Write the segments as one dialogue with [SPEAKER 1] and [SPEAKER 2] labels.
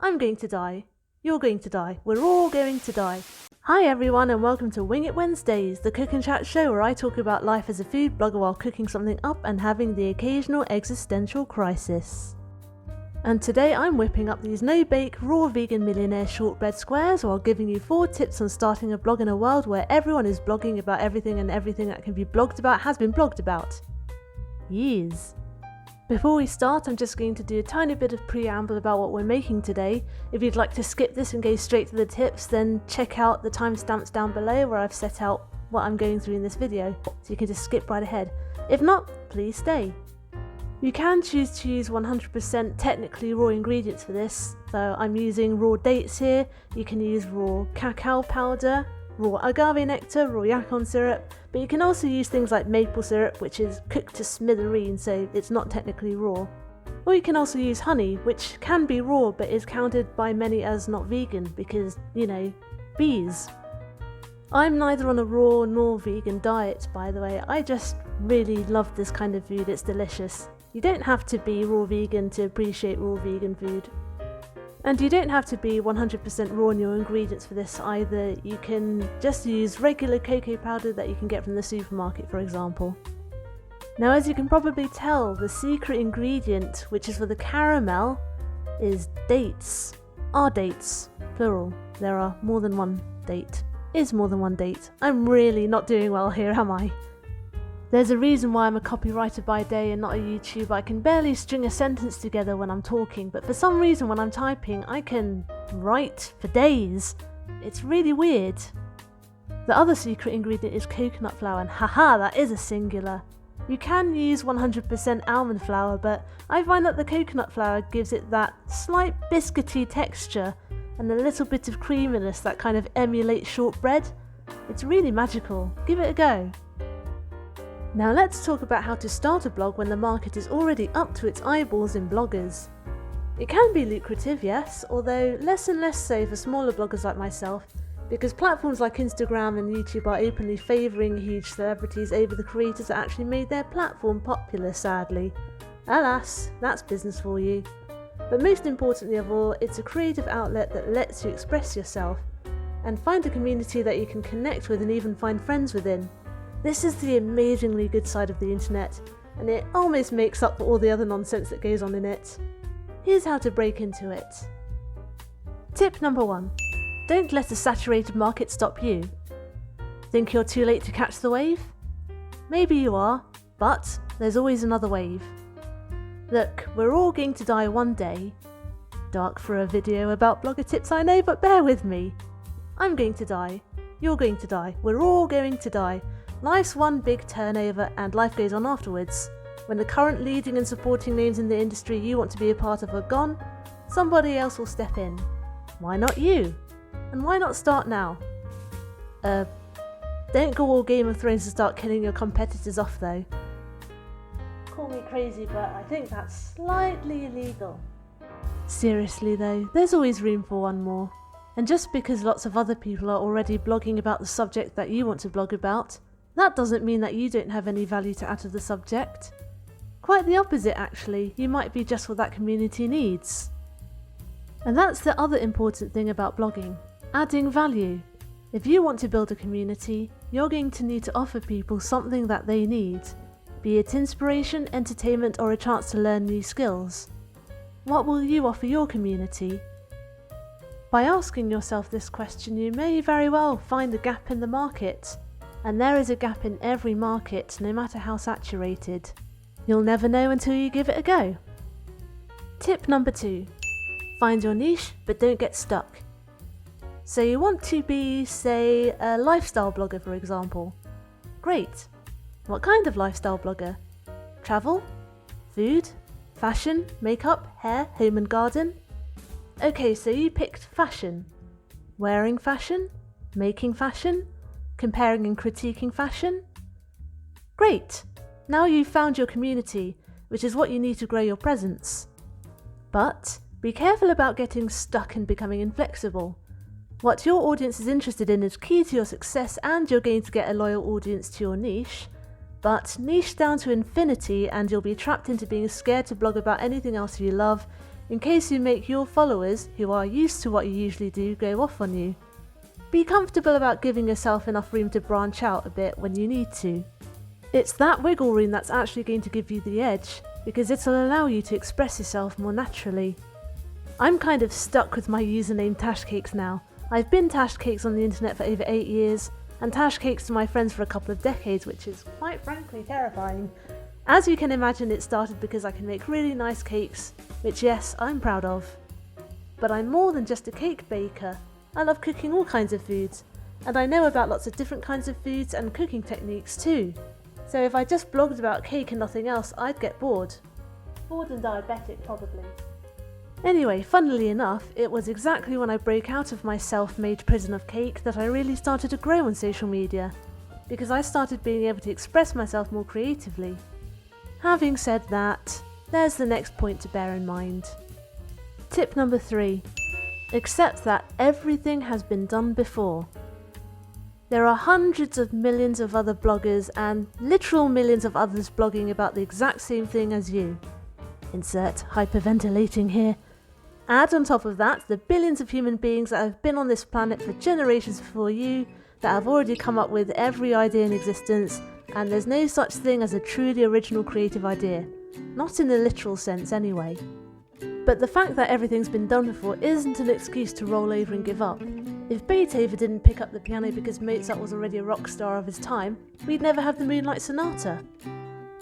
[SPEAKER 1] I'm going to die. You're going to die. We're all going to die. Hi everyone and welcome to Wing It Wednesdays, the cook and chat show where I talk about life as a food blogger while cooking something up and having the occasional existential crisis. And today I'm whipping up these no-bake, raw vegan Millionaire shortbread squares while giving you 4 tips on starting a blog in a world where everyone is blogging about everything and everything that can be blogged about has been blogged about. Yes. Before we start, I'm just going to do a tiny bit of preamble about what we're making today. If you'd like to skip this and go straight to the tips, then check out the timestamps down below where I've set out what I'm going through in this video, so you can just skip right ahead. If not, please stay. You can choose to use 100% technically raw ingredients for this, so I'm using raw dates here. You can use raw cacao powder, raw agave nectar, raw yacon syrup, but you can also use things like maple syrup, which is cooked to smithereens, so it's not technically raw. Or you can also use honey, which can be raw but is counted by many as not vegan because, you know, bees. I'm neither on a raw nor vegan diet, by the way. I just really love this kind of food, it's delicious. You don't have to be raw vegan to appreciate raw vegan food. And you don't have to be 100% raw in your ingredients for this either. You can just use regular cocoa powder that you can get from the supermarket, for example. Now, as you can probably tell, the secret ingredient, which is for the caramel, is dates. Are dates, plural. There are more than one date. Is more than one date. I'm really not doing well here, am I? There's a reason why I'm a copywriter by day and not a YouTuber. I can barely string a sentence together when I'm talking, but for some reason when I'm typing, I can write for days. It's really weird. The other secret ingredient is coconut flour, and haha, that is a singular. You can use 100% almond flour, but I find that the coconut flour gives it that slight biscuity texture and a little bit of creaminess that kind of emulates shortbread. It's really magical. Give it a go. Now let's talk about how to start a blog when the market is already up to its eyeballs in bloggers. It can be lucrative, yes, although less and less so for smaller bloggers like myself, because platforms like Instagram and YouTube are openly favouring huge celebrities over the creators that actually made their platform popular, sadly. Alas, that's business for you. But most importantly of all, it's a creative outlet that lets you express yourself and find a community that you can connect with and even find friends within. This is the amazingly good side of the internet, and it almost makes up for all the other nonsense that goes on in it. Here's how to break into it. Tip number 1. Don't let a saturated market stop you. Think you're too late to catch the wave? Maybe you are, but there's always another wave. Look, we're all going to die one day. Dark for a video about blogger tips, I know, but bear with me. I'm going to die. You're going to die. We're all going to die. Life's one big turnover and life goes on afterwards. When the current leading and supporting names in the industry you want to be a part of are gone, somebody else will step in. Why not you? And why not start now? Don't go all Game of Thrones and start killing your competitors off though. Call me crazy, but I think that's slightly illegal. Seriously though, there's always room for one more. And just because lots of other people are already blogging about the subject that you want to blog about, that doesn't mean that you don't have any value to add to the subject. Quite the opposite actually, you might be just what that community needs. And that's the other important thing about blogging, adding value. If you want to build a community, you're going to need to offer people something that they need, be it inspiration, entertainment, or a chance to learn new skills. What will you offer your community? By asking yourself this question, you may very well find a gap in the market. And there is a gap in every market, no matter how saturated. You'll never know until you give it a go. Tip number 2. Find your niche, but don't get stuck. So you want to be, say, a lifestyle blogger, for example. Great. What kind of lifestyle blogger? Travel? Food? Fashion? Makeup? Hair? Home and garden? Okay, so you picked fashion. Wearing fashion? Making fashion? Comparing and critiquing fashion? Great! Now you've found your community, which is what you need to grow your presence. But be careful about getting stuck and becoming inflexible. What your audience is interested in is key to your success and you're going to get a loyal audience to your niche, but niche down to infinity and you'll be trapped into being scared to blog about anything else you love in case you make your followers, who are used to what you usually do, go off on you. Be comfortable about giving yourself enough room to branch out a bit when you need to. It's that wiggle room that's actually going to give you the edge, because it'll allow you to express yourself more naturally. I'm kind of stuck with my username Tashcakes now. I've been Tashcakes on the internet for over 8 years, and Tashcakes to my friends for a couple of decades, which is quite frankly terrifying. As you can imagine, it started because I can make really nice cakes, which yes, I'm proud of. But I'm more than just a cake baker. I love cooking all kinds of foods, and I know about lots of different kinds of foods and cooking techniques too. So if I just blogged about cake and nothing else, I'd get bored. Bored and diabetic, probably. Anyway, funnily enough, it was exactly when I broke out of my self-made prison of cake that I really started to grow on social media, because I started being able to express myself more creatively. Having said that, there's the next point to bear in mind. Tip number 3. Accept that everything has been done before. There are hundreds of millions of other bloggers and literal millions of others blogging about the exact same thing as you. Insert hyperventilating here. Add on top of that the billions of human beings that have been on this planet for generations before you, that have already come up with every idea in existence, and there's no such thing as a truly original creative idea. Not in the literal sense anyway. But the fact that everything's been done before isn't an excuse to roll over and give up. If Beethoven didn't pick up the piano because Mozart was already a rock star of his time, we'd never have the Moonlight Sonata.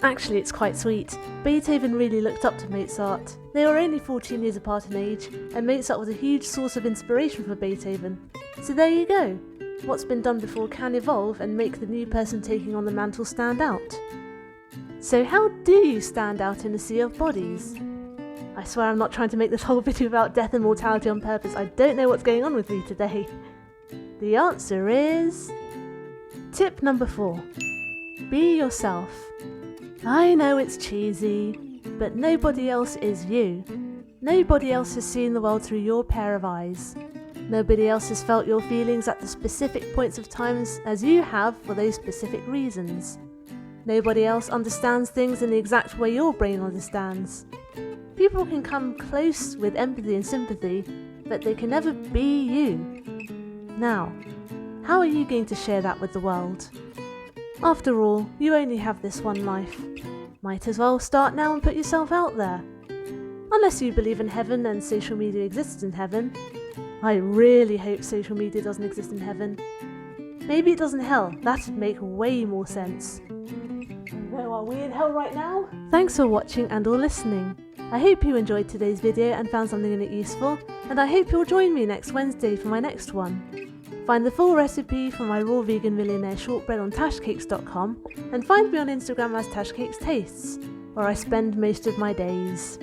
[SPEAKER 1] Actually, it's quite sweet. Beethoven really looked up to Mozart. They were only 14 years apart in age, and Mozart was a huge source of inspiration for Beethoven. So there you go. What's been done before can evolve and make the new person taking on the mantle stand out. So how do you stand out in a sea of bodies? I swear I'm not trying to make this whole video about death and mortality on purpose. I don't know what's going on with me today. The answer is... Tip number 4. Be yourself. I know it's cheesy, but nobody else is you. Nobody else has seen the world through your pair of eyes. Nobody else has felt your feelings at the specific points of times as you have for those specific reasons. Nobody else understands things in the exact way your brain understands. People can come close with empathy and sympathy, but they can never be you. Now, how are you going to share that with the world? After all, you only have this one life. Might as well start now and put yourself out there. Unless you believe in heaven and social media exists in heaven. I really hope social media doesn't exist in heaven. Maybe it does in hell. That would make way more sense. No, are we in hell right now? Thanks for watching and or listening. I hope you enjoyed today's video and found something in it useful, and I hope you'll join me next Wednesday for my next one. Find the full recipe for my raw vegan millionaire shortbread on tashcakes.com, and find me on Instagram as tashcakestastes, where I spend most of my days.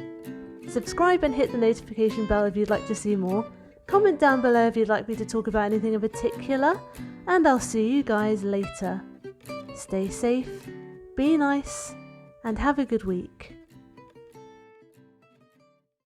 [SPEAKER 1] Subscribe and hit the notification bell if you'd like to see more. Comment down below if you'd like me to talk about anything in particular, and I'll see you guys later. Stay safe, be nice, and have a good week.